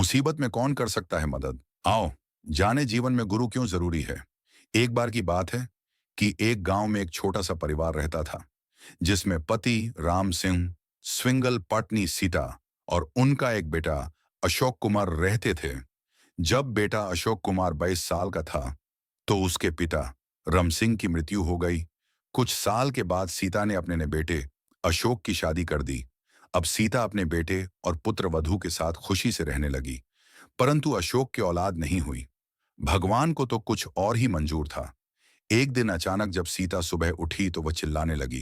मुसीबत में कौन कर सकता है मदद। आओ जाने जीवन में गुरु क्यों जरूरी है। एक बार की बात है कि एक गांव में एक छोटा सा परिवार रहता था, जिसमें पति राम सिंह, स्विंगल पत्नी सीता और उनका एक बेटा अशोक कुमार रहते थे। जब बेटा अशोक कुमार 22 साल का था, तो उसके पिता रम सिंह की मृत्यु हो गई। कुछ साल के बाद सीता ने अपने ने बेटे अशोक की शादी कर दी। अब सीता अपने बेटे और पुत्र वधू के साथ खुशी से रहने लगी, परंतु अशोक की औलाद नहीं हुई। भगवान को तो कुछ और ही मंजूर था। एक दिन अचानक जब सीता सुबह उठी तो वह चिल्लाने लगी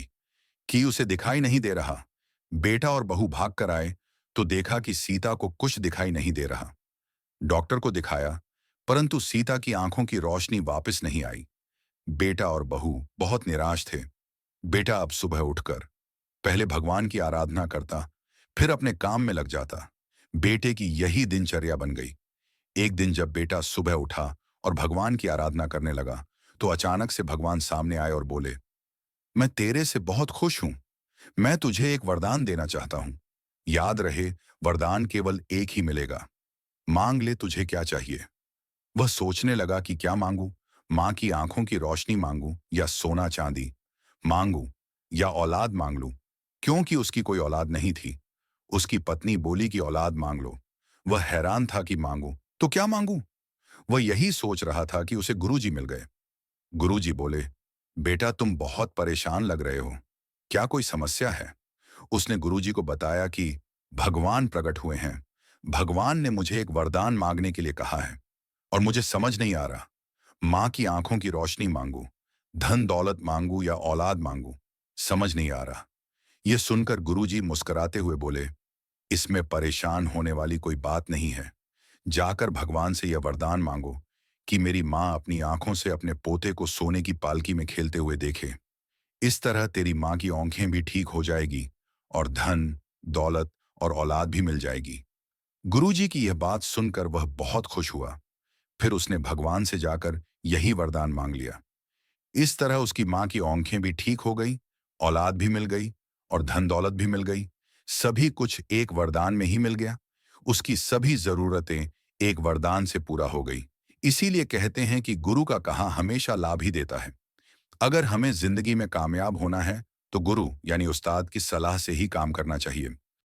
कि उसे दिखाई नहीं दे रहा। बेटा और बहू भाग कर आए तो देखा कि सीता को कुछ दिखाई नहीं दे रहा। डॉक्टर को दिखाया, परंतु सीता की आंखों की रोशनी वापस नहीं आई। बेटा और बहू बहुत निराश थे। बेटा अब सुबह उठकर पहले भगवान की आराधना करता, फिर अपने काम में लग जाता। बेटे की यही दिनचर्या बन गई। एक दिन जब बेटा सुबह उठा और भगवान की आराधना करने लगा, तो अचानक से भगवान सामने आए और बोले, मैं तेरे से बहुत खुश हूं। मैं तुझे एक वरदान देना चाहता हूं। याद रहे, वरदान केवल एक ही मिलेगा। मांग ले, तुझे क्या चाहिए। वह सोचने लगा कि क्या मांगू। मां की आंखों की रोशनी मांगू या सोना चांदी मांगू या औलाद मांग लूं, क्योंकि उसकी कोई औलाद नहीं थी। उसकी पत्नी बोली कि औलाद मांग लो। वह हैरान था कि मांगू तो क्या मांगू। वह यही सोच रहा था कि उसे गुरुजी मिल गए। गुरुजी बोले, बेटा तुम बहुत परेशान लग रहे हो, क्या कोई समस्या है। उसने गुरुजी को बताया कि भगवान प्रकट हुए हैं। भगवान ने मुझे एक वरदान मांगने के लिए कहा है और मुझे समझ नहीं आ रहा। मां की आंखों की रोशनी मांगू, धन दौलत मांगू या औलाद मांगू, समझ नहीं आ रहा। यह सुनकर गुरुजी मुस्कुराते हुए बोले, इसमें परेशान होने वाली कोई बात नहीं है। जाकर भगवान से यह वरदान मांगो कि मेरी मां अपनी आंखों से अपने पोते को सोने की पालकी में खेलते हुए देखे। इस तरह तेरी मां की आंखें भी ठीक हो जाएगी और धन दौलत और औलाद भी मिल जाएगी। गुरुजी की यह बात सुनकर वह बहुत खुश हुआ। फिर उसने भगवान से जाकर यही वरदान मांग लिया। इस तरह उसकी मां की आंखें भी ठीक हो गई, औलाद भी मिल गई और धन दौलत भी मिल गई। सभी कुछ एक वरदान में ही मिल गया। उसकी सभी जरूरतें एक वरदान से पूरा हो गई। इसीलिए कहते हैं कि गुरु का कहा हमेशा लाभ ही देता है। अगर हमें जिंदगी में कामयाब होना है, तो गुरु यानी उस्ताद की सलाह से ही काम करना चाहिए।